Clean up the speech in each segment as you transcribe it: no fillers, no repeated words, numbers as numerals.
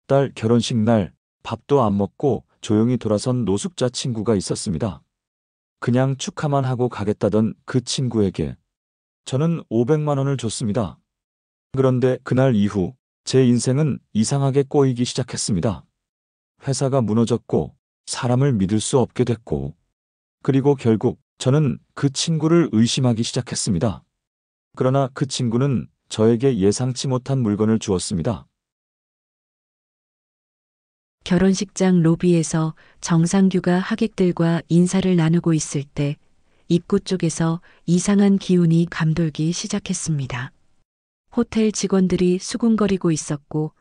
딸 결혼식 날 밥도 안 먹고 조용히 돌아선 노숙자 친구가 있었습니다. 그냥 축하만 하고 가겠다던 그 친구에게 저는 500만 원을 줬습니다. 그런데 그날 이후 제 인생은 이상하게 꼬이기 시작했습니다. 회사가 무너졌고 사람을 믿을 수 없게 됐고 그리고 결국 저는 그 친구를 의심하기 시작했습니다. 그러나 그 친구는 저에게 예상치 못한 물건을 주었습니다. 결혼식장 로비에서 정상규가 하객들과 인사를 나누고 있을 때 입구 쪽에서 이상한 기운이 감돌기 시작했습니다. 호텔 직원들이 수군거리고 있었고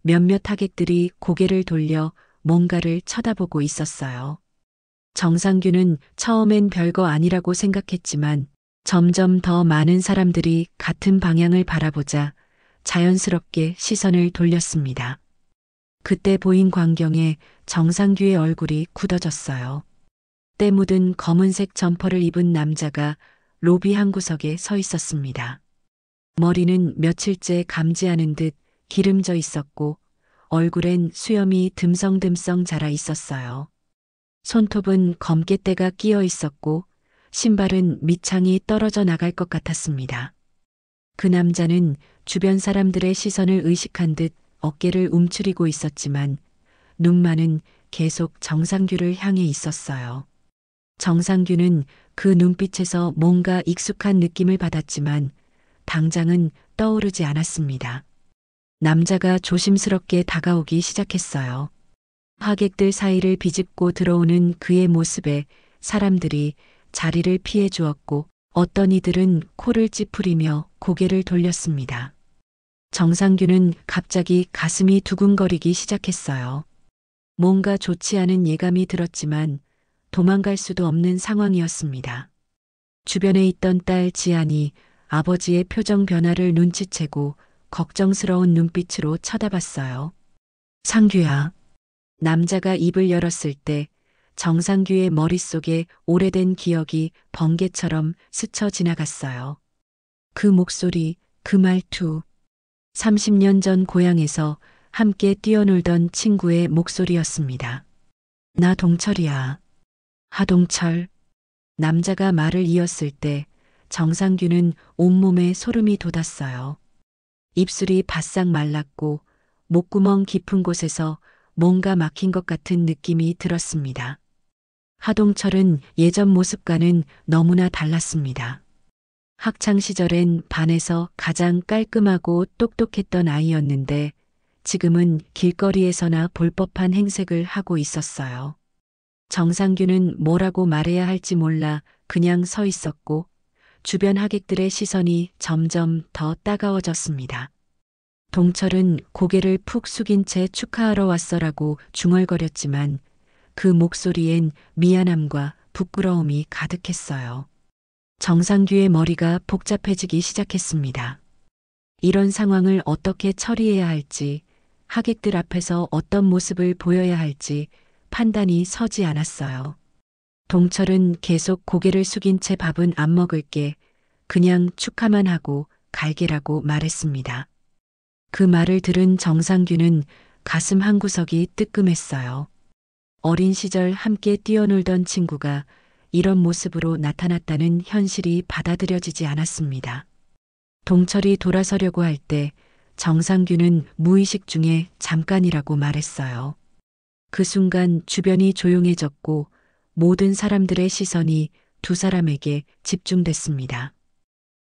몇몇 하객들이 고개를 돌려 뭔가를 쳐다보고 있었어요. 정상규는 처음엔 별거 아니라고 생각했지만 점점 더 많은 사람들이 같은 방향을 바라보자 자연스럽게 시선을 돌렸습니다. 그때 보인 광경에 정상규의 얼굴이 굳어졌어요. 때 묻은 검은색 점퍼를 입은 남자가 로비 한 구석에 서 있었습니다. 머리는 며칠째 감지하는 듯 기름져 있었고 얼굴엔 수염이 듬성듬성 자라 있었어요. 손톱은 검게대가 끼어 있었고 신발은 밑창이 떨어져 나갈 것 같았습니다. 그 남자는 주변 사람들의 시선을 의식한 듯 어깨를 움츠리고 있었지만 눈만은 계속 정상규를 향해 있었어요. 정상규는 그 눈빛에서 뭔가 익숙한 느낌을 받았지만 당장은 떠오르지 않았습니다. 남자가 조심스럽게 다가오기 시작했어요. 하객들 사이를 비집고 들어오는 그의 모습에 사람들이 자리를 피해 주었고 어떤 이들은 코를 찌푸리며 고개를 돌렸습니다. 정상규는 갑자기 가슴이 두근거리기 시작했어요. 뭔가 좋지 않은 예감이 들었지만 도망갈 수도 없는 상황이었습니다. 주변에 있던 딸 지안이 아버지의 표정 변화를 눈치채고 걱정스러운 눈빛으로 쳐다봤어요. 상규야. 남자가 입을 열었을 때 정상규의 머릿속에 오래된 기억이 번개처럼 스쳐 지나갔어요. 그 목소리, 그 말투. 30년 전 고향에서 함께 뛰어놀던 친구의 목소리였습니다. 나 동철이야. 하동철. 남자가 말을 이었을 때 정상규는 온몸에 소름이 돋았어요. 입술이 바싹 말랐고 목구멍 깊은 곳에서 뭔가 막힌 것 같은 느낌이 들었습니다. 하동철은 예전 모습과는 너무나 달랐습니다. 학창 시절엔 반에서 가장 깔끔하고 똑똑했던 아이였는데 지금은 길거리에서나 볼 법한 행색을 하고 있었어요. 정상규는 뭐라고 말해야 할지 몰라 그냥 서 있었고 주변 하객들의 시선이 점점 더 따가워졌습니다. 동철은 고개를 푹 숙인 채 축하하러 왔어라고 중얼거렸지만 그 목소리엔 미안함과 부끄러움이 가득했어요. 정상규의 머리가 복잡해지기 시작했습니다. 이런 상황을 어떻게 처리해야 할지, 하객들 앞에서 어떤 모습을 보여야 할지 판단이 서지 않았어요. 동철은 계속 고개를 숙인 채 밥은 안 먹을게, 그냥 축하만 하고 갈게라고 말했습니다. 그 말을 들은 정상규는 가슴 한구석이 뜨끔했어요. 어린 시절 함께 뛰어놀던 친구가 이런 모습으로 나타났다는 현실이 받아들여지지 않았습니다. 동철이 돌아서려고 할 때 정상규는 무의식 중에 잠깐이라고 말했어요. 그 순간 주변이 조용해졌고 모든 사람들의 시선이 두 사람에게 집중됐습니다.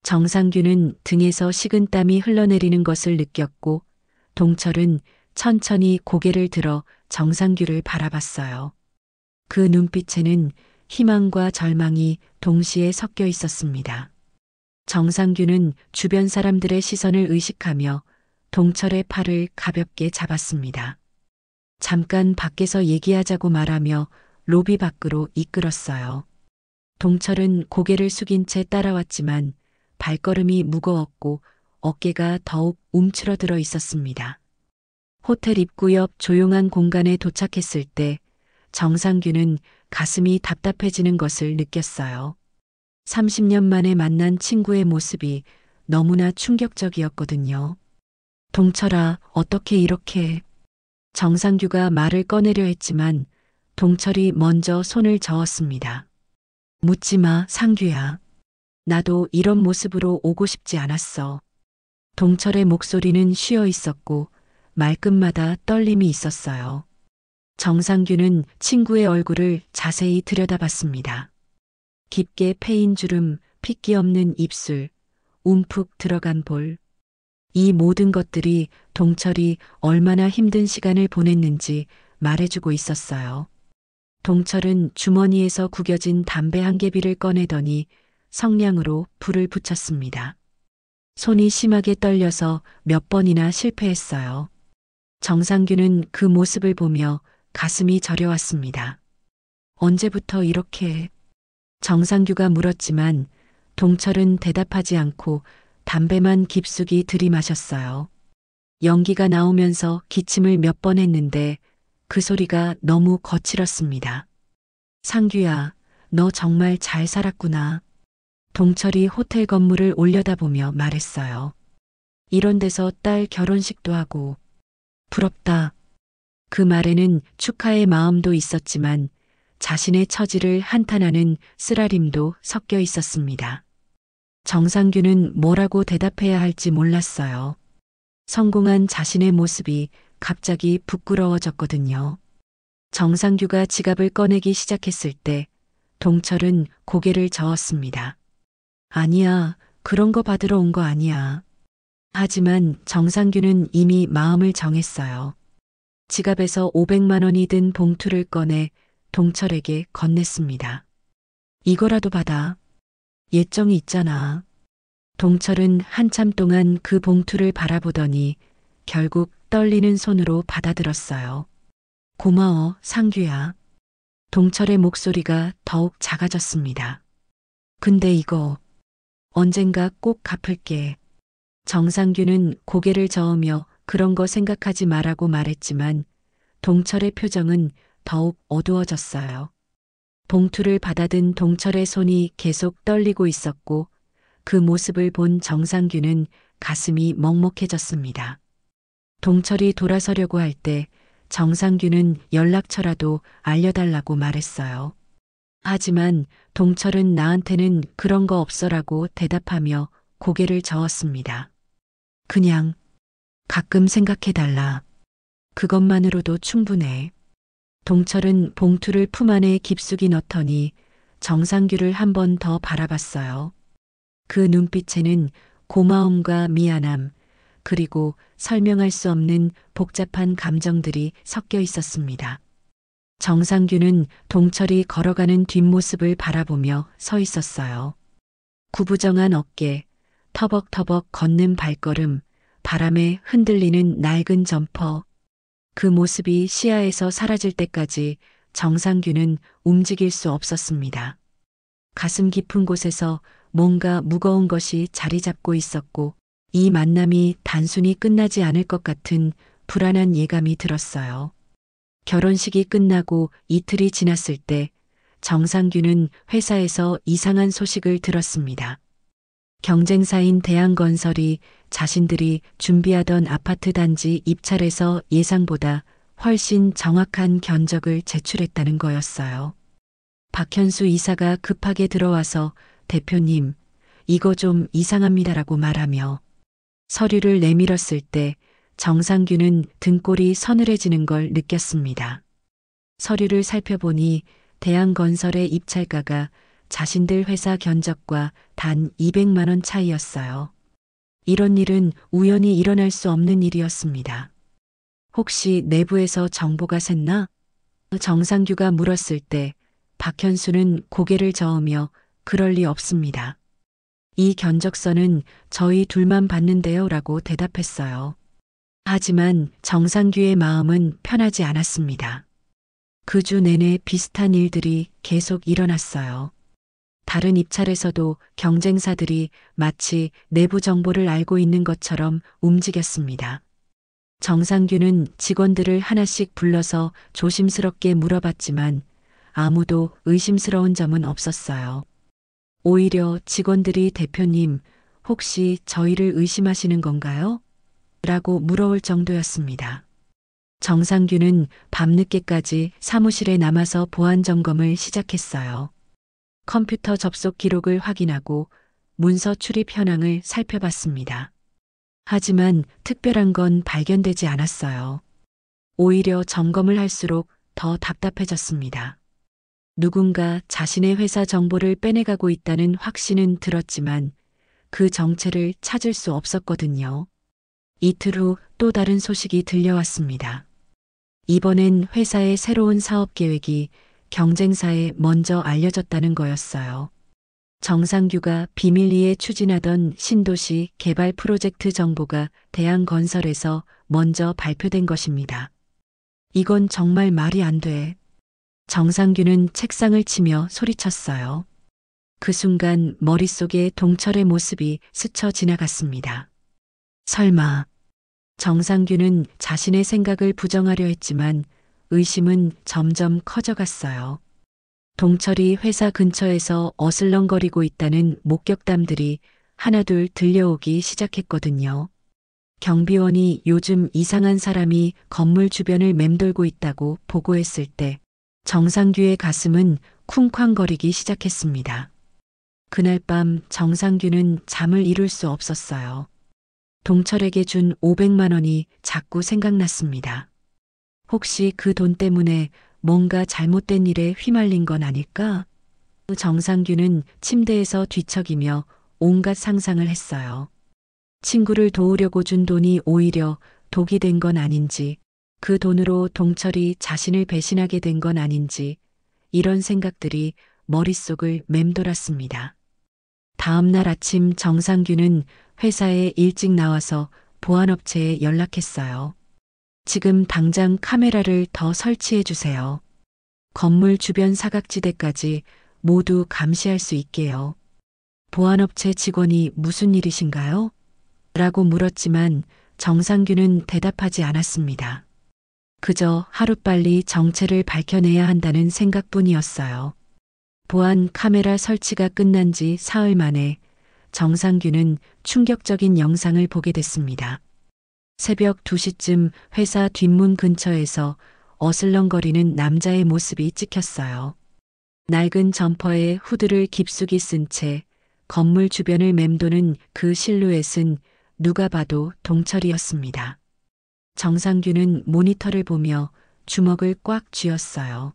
정상규는 등에서 식은땀이 흘러내리는 것을 느꼈고 동철은 천천히 고개를 들어 정상규를 바라봤어요. 그 눈빛에는 희망과 절망이 동시에 섞여 있었습니다. 정상규는 주변 사람들의 시선을 의식하며 동철의 팔을 가볍게 잡았습니다. 잠깐 밖에서 얘기하자고 말하며 로비 밖으로 이끌었어요. 동철은 고개를 숙인 채 따라왔지만 발걸음이 무거웠고 어깨가 더욱 움츠러들어 있었습니다. 호텔 입구 옆 조용한 공간에 도착했을 때 정상규는 가슴이 답답해지는 것을 느꼈어요. 30년 만에 만난 친구의 모습이 너무나 충격적이었거든요. 동철아, 어떻게 이렇게... 정상규가 말을 꺼내려 했지만 동철이 먼저 손을 저었습니다. 묻지 마, 상규야. 나도 이런 모습으로 오고 싶지 않았어. 동철의 목소리는 쉬어 있었고 말끝마다 떨림이 있었어요. 정상규는 친구의 얼굴을 자세히 들여다봤습니다. 깊게 패인 주름, 핏기 없는 입술, 움푹 들어간 볼. 이 모든 것들이 동철이 얼마나 힘든 시간을 보냈는지 말해주고 있었어요. 동철은 주머니에서 구겨진 담배 한 개비를 꺼내더니 성냥으로 불을 붙였습니다. 손이 심하게 떨려서 몇 번이나 실패했어요. 정상규는 그 모습을 보며 가슴이 저려왔습니다. 언제부터 이렇게? 정상규가 물었지만 동철은 대답하지 않고 담배만 깊숙이 들이마셨어요. 연기가 나오면서 기침을 몇 번 했는데 그 소리가 너무 거칠었습니다. 상규야, 너 정말 잘 살았구나. 동철이 호텔 건물을 올려다보며 말했어요. 이런 데서 딸 결혼식도 하고. 부럽다. 그 말에는 축하의 마음도 있었지만 자신의 처지를 한탄하는 쓰라림도 섞여 있었습니다. 정상규는 뭐라고 대답해야 할지 몰랐어요. 성공한 자신의 모습이 갑자기 부끄러워졌거든요. 정상규가 지갑을 꺼내기 시작했을 때 동철은 고개를 저었습니다. 아니야, 그런 거 받으러 온 거 아니야. 하지만 정상규는 이미 마음을 정했어요. 지갑에서 500만 원이 든 봉투를 꺼내 동철에게 건넸습니다. 이거라도 받아. 예정이 있잖아. 동철은 한참 동안 그 봉투를 바라보더니 결국 떨리는 손으로 받아들었어요. 고마워, 상규야. 동철의 목소리가 더욱 작아졌습니다. 근데 이거 언젠가 꼭 갚을게. 정상규는 고개를 저으며 그런 거 생각하지 말라고 말했지만 동철의 표정은 더욱 어두워졌어요. 봉투를 받아든 동철의 손이 계속 떨리고 있었고 그 모습을 본 정상규는 가슴이 먹먹해졌습니다. 동철이 돌아서려고 할 때 정상규는 연락처라도 알려달라고 말했어요. 하지만 동철은 나한테는 그런 거 없어라고 대답하며 고개를 저었습니다. 그냥 가끔 생각해달라. 그것만으로도 충분해. 동철은 봉투를 품 안에 깊숙이 넣더니 정상규를 한 번 더 바라봤어요. 그 눈빛에는 고마움과 미안함, 그리고 설명할 수 없는 복잡한 감정들이 섞여 있었습니다. 정상규는 동철이 걸어가는 뒷모습을 바라보며 서 있었어요. 구부정한 어깨, 터벅터벅 걷는 발걸음, 바람에 흔들리는 낡은 점퍼. 그 모습이 시야에서 사라질 때까지 정상규는 움직일 수 없었습니다. 가슴 깊은 곳에서 뭔가 무거운 것이 자리 잡고 있었고 이 만남이 단순히 끝나지 않을 것 같은 불안한 예감이 들었어요. 결혼식이 끝나고 이틀이 지났을 때 정상규는 회사에서 이상한 소식을 들었습니다. 경쟁사인 대한건설이 자신들이 준비하던 아파트 단지 입찰에서 예상보다 훨씬 정확한 견적을 제출했다는 거였어요. 박현수 이사가 급하게 들어와서 대표님, 이거 좀 이상합니다라고 말하며 서류를 내밀었을 때 정상규는 등골이 서늘해지는 걸 느꼈습니다. 서류를 살펴보니 대한건설의 입찰가가 자신들 회사 견적과 단 200만 원 차이였어요. 이런 일은 우연히 일어날 수 없는 일이었습니다. 혹시 내부에서 정보가 샜나? 정상규가 물었을 때 박현수는 고개를 저으며 그럴 리 없습니다. 이 견적서는 저희 둘만 봤는데요 라고 대답했어요. 하지만 정상규의 마음은 편하지 않았습니다. 그 주 내내 비슷한 일들이 계속 일어났어요. 다른 입찰에서도 경쟁사들이 마치 내부 정보를 알고 있는 것처럼 움직였습니다. 정상규는 직원들을 하나씩 불러서 조심스럽게 물어봤지만 아무도 의심스러운 점은 없었어요. 오히려 직원들이 대표님, 혹시 저희를 의심하시는 건가요? 라고 물어올 정도였습니다. 정상규는 밤늦게까지 사무실에 남아서 보안 점검을 시작했어요. 컴퓨터 접속 기록을 확인하고 문서 출입 현황을 살펴봤습니다. 하지만 특별한 건 발견되지 않았어요. 오히려 점검을 할수록 더 답답해졌습니다. 누군가 자신의 회사 정보를 빼내가고 있다는 확신은 들었지만 그 정체를 찾을 수 없었거든요. 이틀 후 또 다른 소식이 들려왔습니다. 이번엔 회사의 새로운 사업 계획이 경쟁사에 먼저 알려졌다는 거였어요. 정상규가 비밀리에 추진하던 신도시 개발 프로젝트 정보가 대한건설에서 먼저 발표된 것입니다. 이건 정말 말이 안 돼. 정상규는 책상을 치며 소리쳤어요. 그 순간 머릿속에 동철의 모습이 스쳐 지나갔습니다. 설마. 정상규는 자신의 생각을 부정하려 했지만 의심은 점점 커져갔어요. 동철이 회사 근처에서 어슬렁거리고 있다는 목격담들이 하나둘 들려오기 시작했거든요. 경비원이 요즘 이상한 사람이 건물 주변을 맴돌고 있다고 보고했을 때 정상규의 가슴은 쿵쾅거리기 시작했습니다. 그날 밤 정상규는 잠을 이룰 수 없었어요. 동철에게 준 500만 원이 자꾸 생각났습니다. 혹시 그 돈 때문에 뭔가 잘못된 일에 휘말린 건 아닐까? 정상규는 침대에서 뒤척이며 온갖 상상을 했어요. 친구를 도우려고 준 돈이 오히려 독이 된 건 아닌지, 그 돈으로 동철이 자신을 배신하게 된 건 아닌지, 이런 생각들이 머릿속을 맴돌았습니다. 다음 날 아침 정상규는 회사에 일찍 나와서 보안업체에 연락했어요. 지금 당장 카메라를 더 설치해 주세요. 건물 주변 사각지대까지 모두 감시할 수 있게요. 보안업체 직원이 무슨 일이신가요? 라고 물었지만 정상규는 대답하지 않았습니다. 그저 하루빨리 정체를 밝혀내야 한다는 생각뿐이었어요. 보안 카메라 설치가 끝난 지 사흘 만에 정상규는 충격적인 영상을 보게 됐습니다. 새벽 2시쯤 회사 뒷문 근처에서 어슬렁거리는 남자의 모습이 찍혔어요. 낡은 점퍼에 후드를 깊숙이 쓴 채 건물 주변을 맴도는 그 실루엣은 누가 봐도 동철이었습니다. 정상규는 모니터를 보며 주먹을 꽉 쥐었어요.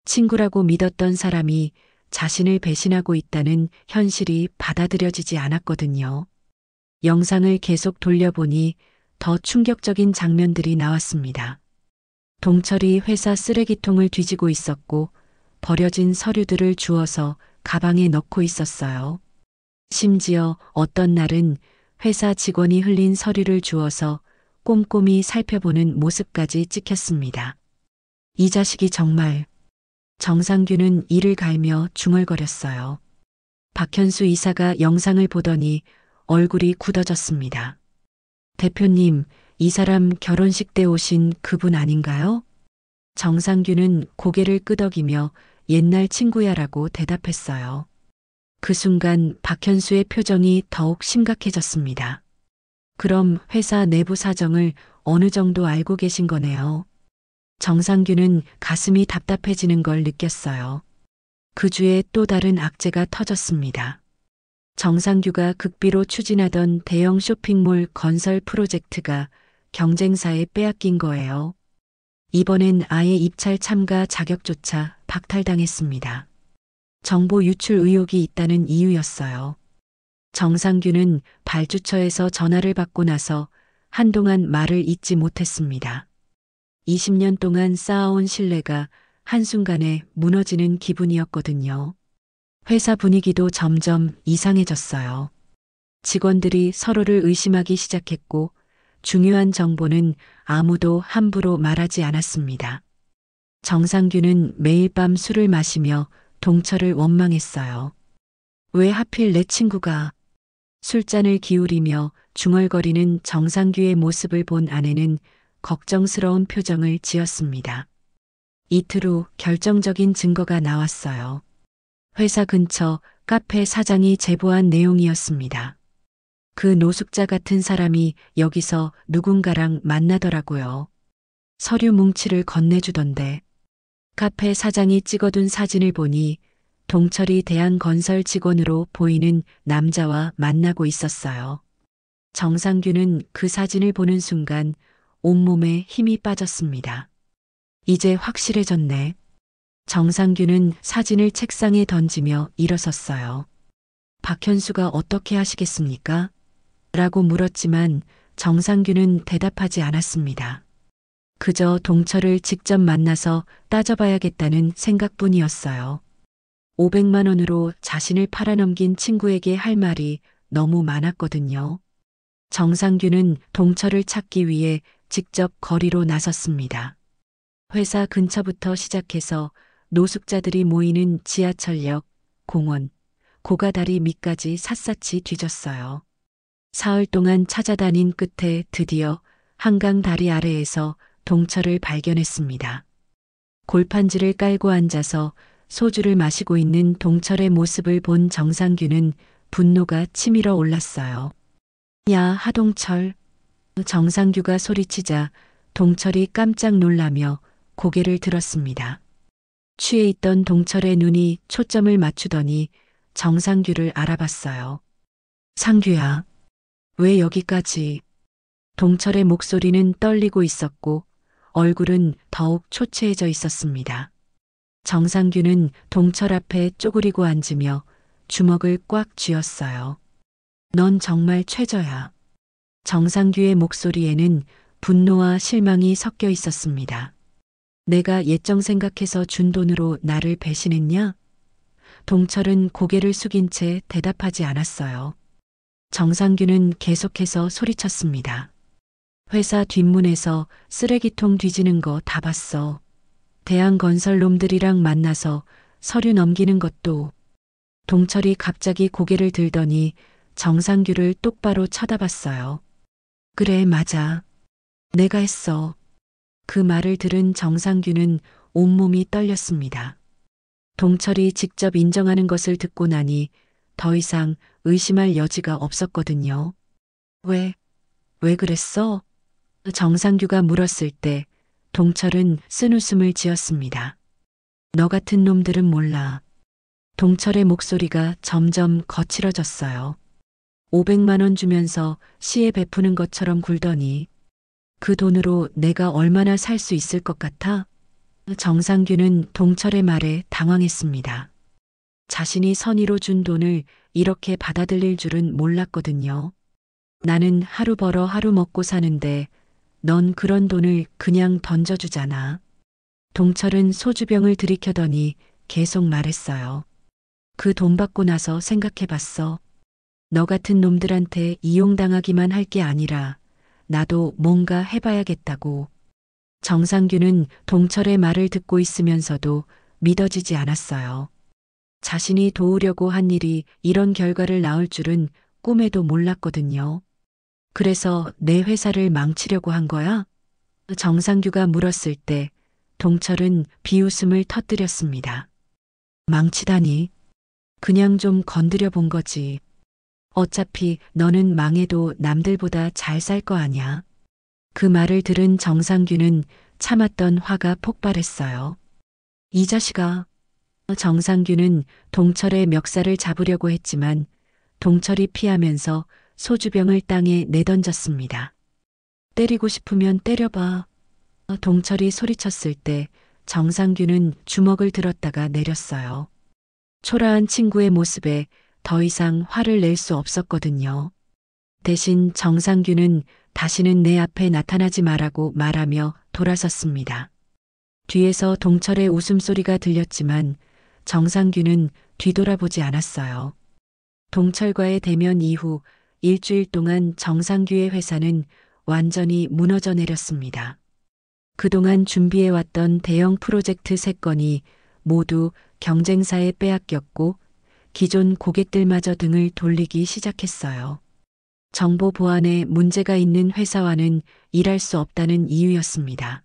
친구라고 믿었던 사람이 자신을 배신하고 있다는 현실이 받아들여지지 않았거든요. 영상을 계속 돌려보니 더 충격적인 장면들이 나왔습니다. 동철이 회사 쓰레기통을 뒤지고 있었고 버려진 서류들을 주워서 가방에 넣고 있었어요. 심지어 어떤 날은 회사 직원이 흘린 서류를 주워서 꼼꼼히 살펴보는 모습까지 찍혔습니다. 이 자식이 정말. 정상규는 이를 갈며 중얼거렸어요. 박현수 이사가 영상을 보더니 얼굴이 굳어졌습니다. 대표님, 이 사람 결혼식 때 오신 그분 아닌가요? 정상규는 고개를 끄덕이며 옛날 친구야라고 대답했어요. 그 순간 박현수의 표정이 더욱 심각해졌습니다. 그럼 회사 내부 사정을 어느 정도 알고 계신 거네요. 정상규는 가슴이 답답해지는 걸 느꼈어요. 그 주에 또 다른 악재가 터졌습니다. 정상규가 극비로 추진하던 대형 쇼핑몰 건설 프로젝트가 경쟁사에 빼앗긴 거예요. 이번엔 아예 입찰 참가 자격조차 박탈당했습니다. 정보 유출 의혹이 있다는 이유였어요. 정상규는 발주처에서 전화를 받고 나서 한동안 말을 잇지 못했습니다. 20년 동안 쌓아온 신뢰가 한순간에 무너지는 기분이었거든요. 회사 분위기도 점점 이상해졌어요. 직원들이 서로를 의심하기 시작했고 중요한 정보는 아무도 함부로 말하지 않았습니다. 정상규는 매일 밤 술을 마시며 동철을 원망했어요. 왜 하필 내 친구가. 술잔을 기울이며 중얼거리는 정상규의 모습을 본 아내는 걱정스러운 표정을 지었습니다. 이틀 후 결정적인 증거가 나왔어요. 회사 근처 카페 사장이 제보한 내용이었습니다. 그 노숙자 같은 사람이 여기서 누군가랑 만나더라고요. 서류 뭉치를 건네주던데. 카페 사장이 찍어둔 사진을 보니 동철이 대한건설 직원으로 보이는 남자와 만나고 있었어요. 정상규는 그 사진을 보는 순간 온몸에 힘이 빠졌습니다. 이제 확실해졌네. 정상규는 사진을 책상에 던지며 일어섰어요. 박현수가 어떻게 하시겠습니까? 라고 물었지만 정상규는 대답하지 않았습니다. 그저 동철을 직접 만나서 따져봐야겠다는 생각뿐이었어요. 500만 원으로 자신을 팔아넘긴 친구에게 할 말이 너무 많았거든요. 정상규는 동철을 찾기 위해 직접 거리로 나섰습니다. 회사 근처부터 시작해서 노숙자들이 모이는 지하철역, 공원, 고가다리 밑까지 샅샅이 뒤졌어요. 사흘 동안 찾아다닌 끝에 드디어 한강 다리 아래에서 동철을 발견했습니다. 골판지를 깔고 앉아서 소주를 마시고 있는 동철의 모습을 본 정상규는 분노가 치밀어 올랐어요. 야, 하동철. 정상규가 소리치자 동철이 깜짝 놀라며 고개를 들었습니다. 취해 있던 동철의 눈이 초점을 맞추더니 정상규를 알아봤어요. 상규야, 왜 여기까지? 동철의 목소리는 떨리고 있었고 얼굴은 더욱 초췌해져 있었습니다. 정상규는 동철 앞에 쪼그리고 앉으며 주먹을 꽉 쥐었어요. 넌 정말 최저야. 정상규의 목소리에는 분노와 실망이 섞여 있었습니다. 내가 옛정 생각해서 준 돈으로 나를 배신했냐? 동철은 고개를 숙인 채 대답하지 않았어요. 정상규는 계속해서 소리쳤습니다. 회사 뒷문에서 쓰레기통 뒤지는 거 다 봤어. 대한건설 놈들이랑 만나서 서류 넘기는 것도. 동철이 갑자기 고개를 들더니 정상규를 똑바로 쳐다봤어요. 그래, 맞아. 내가 했어. 그 말을 들은 정상규는 온몸이 떨렸습니다. 동철이 직접 인정하는 것을 듣고 나니 더 이상 의심할 여지가 없었거든요. 왜 그랬어? 정상규가 물었을 때 동철은 쓴웃음을 지었습니다. 너 같은 놈들은 몰라. 동철의 목소리가 점점 거칠어졌어요. 500만 원 주면서 시에 베푸는 것처럼 굴더니 그 돈으로 내가 얼마나 살 수 있을 것 같아? 정상규는 동철의 말에 당황했습니다. 자신이 선의로 준 돈을 이렇게 받아들일 줄은 몰랐거든요. 나는 하루 벌어 하루 먹고 사는데 넌 그런 돈을 그냥 던져주잖아. 동철은 소주병을 들이켜더니 계속 말했어요. 그 돈 받고 나서 생각해봤어. 너 같은 놈들한테 이용당하기만 할 게 아니라 나도 뭔가 해봐야겠다고. 정상규는 동철의 말을 듣고 있으면서도 믿어지지 않았어요. 자신이 도우려고 한 일이 이런 결과를 낳을 줄은 꿈에도 몰랐거든요. 그래서 내 회사를 망치려고 한 거야? 정상규가 물었을 때 동철은 비웃음을 터뜨렸습니다. 망치다니. 그냥 좀 건드려 본 거지. 어차피 너는 망해도 남들보다 잘 살 거 아냐. 그 말을 들은 정상규는 참았던 화가 폭발했어요. 이 자식아. 정상규는 동철의 멱살을 잡으려고 했지만 동철이 피하면서 소주병을 땅에 내던졌습니다. 때리고 싶으면 때려봐. 동철이 소리쳤을 때 정상규는 주먹을 들었다가 내렸어요. 초라한 친구의 모습에 더 이상 화를 낼 수 없었거든요. 대신 정상규는 다시는 내 앞에 나타나지 말라고 말하며 돌아섰습니다. 뒤에서 동철의 웃음소리가 들렸지만 정상규는 뒤돌아보지 않았어요. 동철과의 대면 이후 일주일 동안 정상규의 회사는 완전히 무너져 내렸습니다. 그동안 준비해왔던 대형 프로젝트 3건이 모두 경쟁사에 빼앗겼고 기존 고객들마저 등을 돌리기 시작했어요. 정보 보안에 문제가 있는 회사와는 일할 수 없다는 이유였습니다.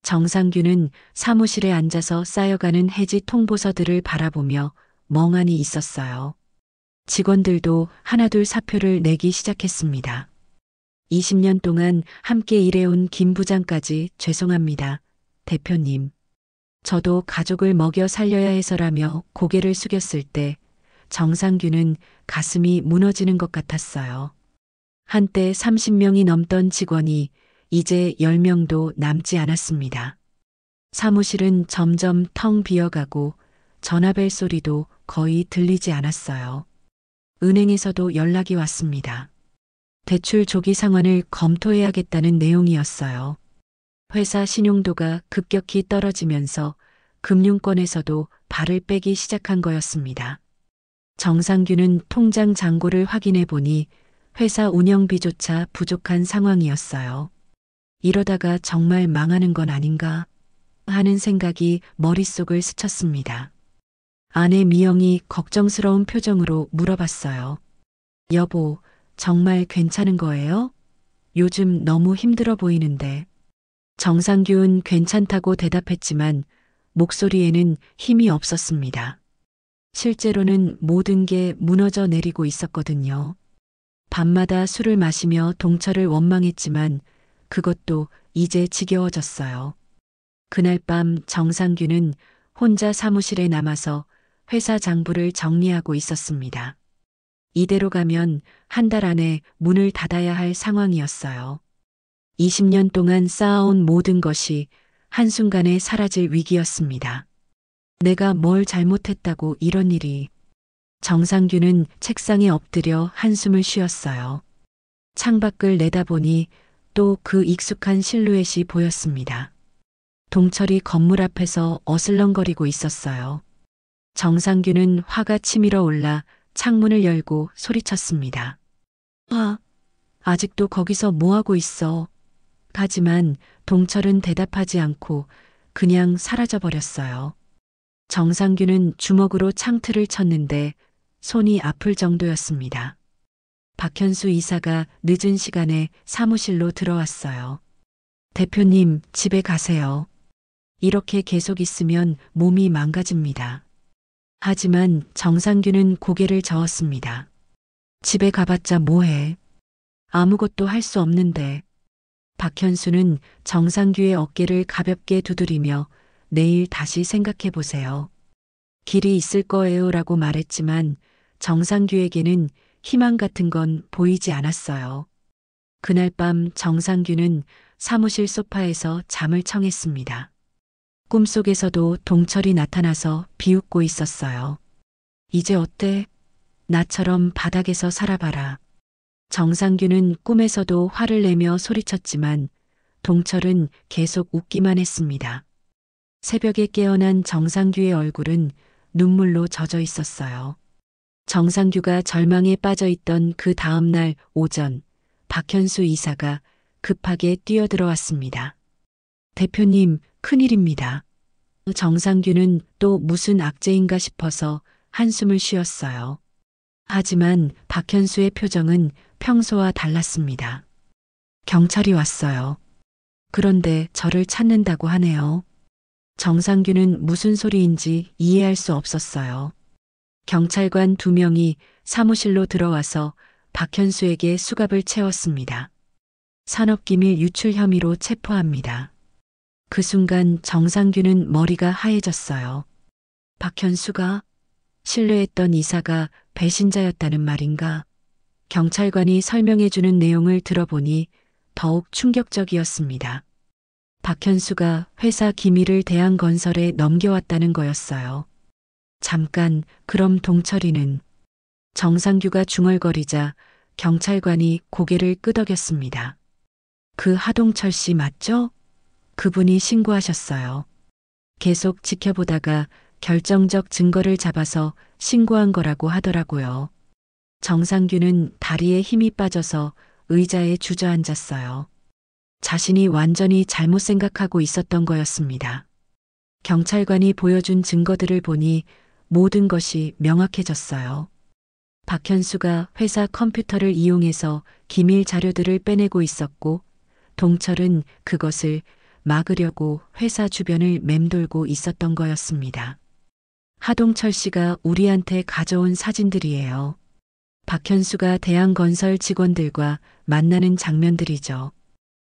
정상규는 사무실에 앉아서 쌓여가는 해지 통보서들을 바라보며 멍하니 있었어요. 직원들도 하나둘 사표를 내기 시작했습니다. 20년 동안 함께 일해온 김 부장까지 죄송합니다. 대표님. 저도 가족을 먹여 살려야 해서라며 고개를 숙였을 때 정상규는 가슴이 무너지는 것 같았어요. 한때 30명이 넘던 직원이 이제 10명도 남지 않았습니다. 사무실은 점점 텅 비어가고 전화벨 소리도 거의 들리지 않았어요. 은행에서도 연락이 왔습니다. 대출 조기 상환을 검토해야겠다는 내용이었어요. 회사 신용도가 급격히 떨어지면서 금융권에서도 발을 빼기 시작한 거였습니다. 정상규는 통장 잔고를 확인해 보니 회사 운영비조차 부족한 상황이었어요. 이러다가 정말 망하는 건 아닌가 하는 생각이 머릿속을 스쳤습니다. 아내 미영이 걱정스러운 표정으로 물어봤어요. 여보, 정말 괜찮은 거예요? 요즘 너무 힘들어 보이는데. 정상규는 괜찮다고 대답했지만 목소리에는 힘이 없었습니다. 실제로는 모든 게 무너져 내리고 있었거든요. 밤마다 술을 마시며 동철을 원망했지만 그것도 이제 지겨워졌어요. 그날 밤 정상규는 혼자 사무실에 남아서 회사 장부를 정리하고 있었습니다. 이대로 가면 한 달 안에 문을 닫아야 할 상황이었어요. 20년 동안 쌓아온 모든 것이 한순간에 사라질 위기였습니다. 내가 뭘 잘못했다고 이런 일이. 정상규는 책상에 엎드려 한숨을 쉬었어요. 창밖을 내다보니 또 그 익숙한 실루엣이 보였습니다. 동철이 건물 앞에서 어슬렁거리고 있었어요. 정상규는 화가 치밀어 올라 창문을 열고 소리쳤습니다. 아직도 거기서 뭐하고 있어? 하지만 동철은 대답하지 않고 그냥 사라져버렸어요. 정상규는 주먹으로 창틀을 쳤는데 손이 아플 정도였습니다. 박현수 이사가 늦은 시간에 사무실로 들어왔어요. 대표님, 집에 가세요. 이렇게 계속 있으면 몸이 망가집니다. 하지만 정상규는 고개를 저었습니다. 집에 가봤자 뭐해? 아무것도 할 수 없는데. 박현수는 정상규의 어깨를 가볍게 두드리며 내일 다시 생각해 보세요. 길이 있을 거예요 라고 말했지만 정상규에게는 희망 같은 건 보이지 않았어요. 그날 밤 정상규는 사무실 소파에서 잠을 청했습니다. 꿈속에서도 동철이 나타나서 비웃고 있었어요. 이제 어때? 나처럼 바닥에서 살아봐라. 정상규는 꿈에서도 화를 내며 소리쳤지만 동철은 계속 웃기만 했습니다. 새벽에 깨어난 정상규의 얼굴은 눈물로 젖어 있었어요. 정상규가 절망에 빠져 있던 그 다음 날 오전, 박현수 이사가 급하게 뛰어들어왔습니다. 대표님, 큰일입니다. 정상규는 또 무슨 악재인가 싶어서 한숨을 쉬었어요. 하지만 박현수의 표정은 평소와 달랐습니다. 경찰이 왔어요. 그런데 저를 찾는다고 하네요. 정상규는 무슨 소리인지 이해할 수 없었어요. 경찰관 2명이 사무실로 들어와서 박현수에게 수갑을 채웠습니다. 산업기밀 유출 혐의로 체포합니다. 그 순간 정상규는 머리가 하얘졌어요. 박현수가 신뢰했던 이사가 배신자였다는 말인가? 경찰관이 설명해주는 내용을 들어보니 더욱 충격적이었습니다. 박현수가 회사 기밀을 대한건설에 넘겨왔다는 거였어요. 잠깐, 그럼 동철이는? 정상규가 중얼거리자 경찰관이 고개를 끄덕였습니다. 그 하동철 씨 맞죠? 그분이 신고하셨어요. 계속 지켜보다가 결정적 증거를 잡아서 신고한 거라고 하더라고요. 정상규는 다리에 힘이 빠져서 의자에 주저앉았어요. 자신이 완전히 잘못 생각하고 있었던 거였습니다. 경찰관이 보여준 증거들을 보니 모든 것이 명확해졌어요. 박현수가 회사 컴퓨터를 이용해서 기밀 자료들을 빼내고 있었고, 동철은 그것을 막으려고 회사 주변을 맴돌고 있었던 거였습니다. 하동철 씨가 우리한테 가져온 사진들이에요. 박현수가 대한건설 직원들과 만나는 장면들이죠.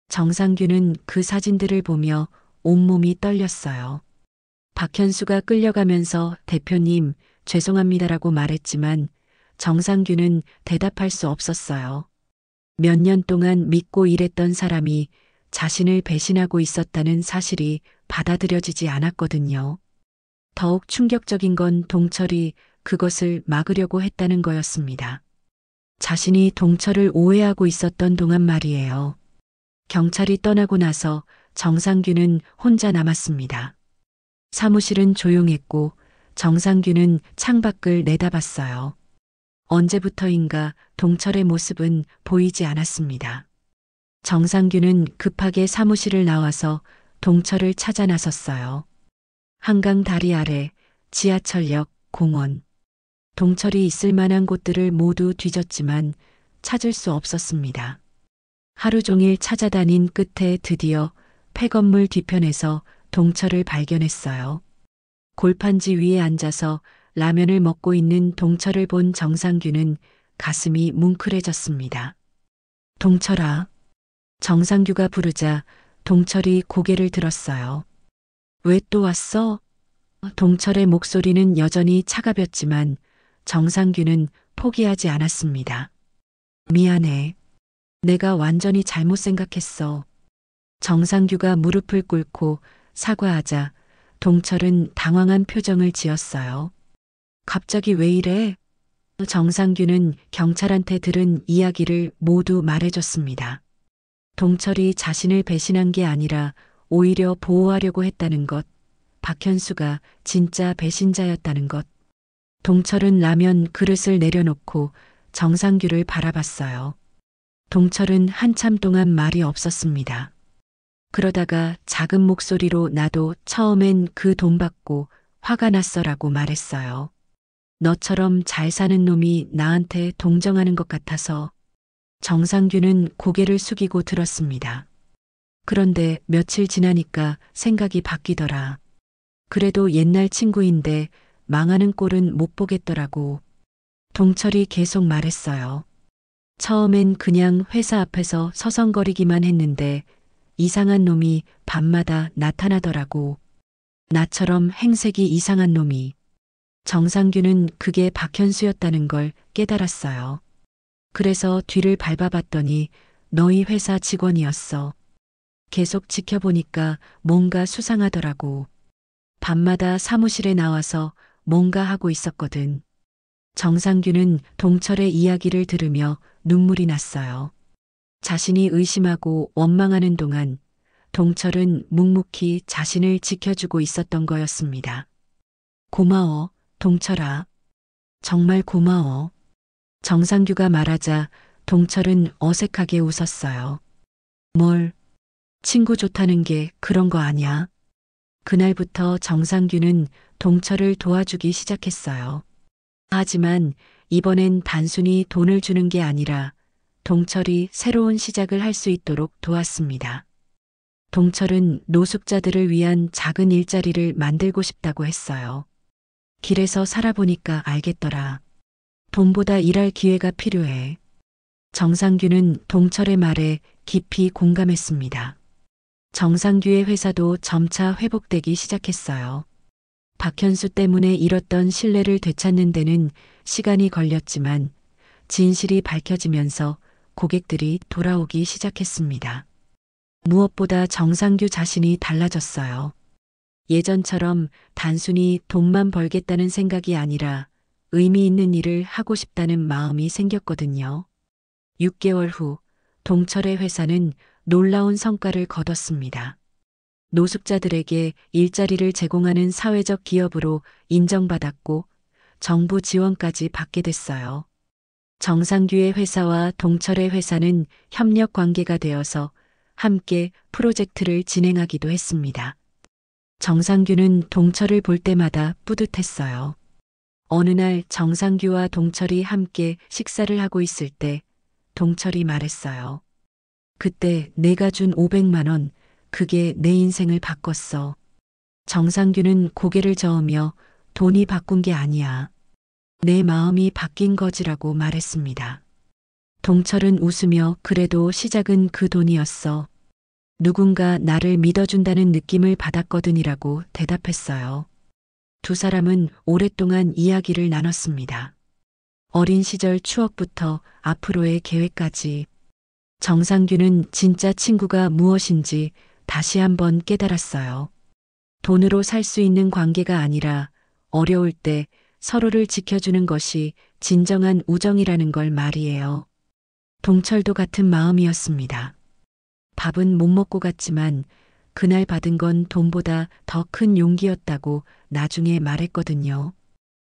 정상규는 그 사진들을 보며 온몸이 떨렸어요. 박현수가 끌려가면서 대표님, 죄송합니다라고 말했지만 정상규는 대답할 수 없었어요. 몇 년 동안 믿고 일했던 사람이 자신을 배신하고 있었다는 사실이 받아들여지지 않았거든요. 더욱 충격적인 건 동철이 그것을 막으려고 했다는 거였습니다. 자신이 동철을 오해하고 있었던 동안 말이에요. 경찰이 떠나고 나서 정상규는 혼자 남았습니다. 사무실은 조용했고 정상규는 창밖을 내다봤어요. 언제부터인가 동철의 모습은 보이지 않았습니다. 정상규는 급하게 사무실을 나와서 동철을 찾아 나섰어요. 한강 다리 아래, 지하철역, 공원. 동철이 있을 만한 곳들을 모두 뒤졌지만 찾을 수 없었습니다. 하루 종일 찾아다닌 끝에 드디어 폐건물 뒤편에서 동철을 발견했어요. 골판지 위에 앉아서 라면을 먹고 있는 동철을 본 정상규는 가슴이 뭉클해졌습니다. 동철아. 정상규가 부르자 동철이 고개를 들었어요. 왜 또 왔어? 동철의 목소리는 여전히 차가웠지만 정상규는 포기하지 않았습니다. 미안해. 내가 완전히 잘못 생각했어. 정상규가 무릎을 꿇고 사과하자 동철은 당황한 표정을 지었어요. 갑자기 왜 이래? 정상규는 경찰한테 들은 이야기를 모두 말해줬습니다. 동철이 자신을 배신한 게 아니라 오히려 보호하려고 했다는 것, 박현수가 진짜 배신자였다는 것. 동철은 라면 그릇을 내려놓고 정상규를 바라봤어요. 동철은 한참 동안 말이 없었습니다. 그러다가 작은 목소리로 나도 처음엔 그 돈 받고 화가 났어라고 말했어요. 너처럼 잘 사는 놈이 나한테 동정하는 것 같아서. 정상규는 고개를 숙이고 들었습니다. 그런데 며칠 지나니까 생각이 바뀌더라. 그래도 옛날 친구인데 망하는 꼴은 못 보겠더라고. 동철이 계속 말했어요. 처음엔 그냥 회사 앞에서 서성거리기만 했는데 이상한 놈이 밤마다 나타나더라고. 나처럼 행색이 이상한 놈이. 정상규는 그게 박현수였다는 걸 깨달았어요. 그래서 뒤를 밟아봤더니 너희 회사 직원이었어. 계속 지켜보니까 뭔가 수상하더라고. 밤마다 사무실에 나와서 뭔가 하고 있었거든. 정상규는 동철의 이야기를 들으며 눈물이 났어요. 자신이 의심하고 원망하는 동안 동철은 묵묵히 자신을 지켜주고 있었던 거였습니다. 고마워, 동철아. 정말 고마워. 정상규가 말하자 동철은 어색하게 웃었어요. 뭘? 친구 좋다는 게 그런 거 아냐? 그날부터 정상규는 동철을 도와주기 시작했어요. 하지만 이번엔 단순히 돈을 주는 게 아니라 동철이 새로운 시작을 할 수 있도록 도왔습니다. 동철은 노숙자들을 위한 작은 일자리를 만들고 싶다고 했어요. 길에서 살아보니까 알겠더라. 돈보다 일할 기회가 필요해. 정상규는 동철의 말에 깊이 공감했습니다. 정상규의 회사도 점차 회복되기 시작했어요. 박현수 때문에 잃었던 신뢰를 되찾는 데는 시간이 걸렸지만 진실이 밝혀지면서 고객들이 돌아오기 시작했습니다. 무엇보다 정상규 자신이 달라졌어요. 예전처럼 단순히 돈만 벌겠다는 생각이 아니라 의미 있는 일을 하고 싶다는 마음이 생겼거든요. 6개월 후 동철의 회사는 놀라운 성과를 거뒀습니다. 노숙자들에게 일자리를 제공하는 사회적 기업으로 인정받았고 정부 지원까지 받게 됐어요. 정상규의 회사와 동철의 회사는 협력 관계가 되어서 함께 프로젝트를 진행하기도 했습니다. 정상규는 동철을 볼 때마다 뿌듯했어요. 어느 날 정상규와 동철이 함께 식사를 하고 있을 때 동철이 말했어요. 그때 내가 준 500만 원, 그게 내 인생을 바꿨어. 정상규는 고개를 저으며 돈이 바꾼 게 아니야. 내 마음이 바뀐 거지라고 말했습니다. 동철은 웃으며 그래도 시작은 그 돈이었어. 누군가 나를 믿어준다는 느낌을 받았거든이라고 대답했어요. 두 사람은 오랫동안 이야기를 나눴습니다. 어린 시절 추억부터 앞으로의 계획까지. 정상규는 진짜 친구가 무엇인지 다시 한번 깨달았어요. 돈으로 살 수 있는 관계가 아니라 어려울 때 서로를 지켜주는 것이 진정한 우정이라는 걸 말이에요. 동철도 같은 마음이었습니다. 밥은 못 먹고 갔지만 그날 받은 건 돈보다 더 큰 용기였다고 나중에 말했거든요.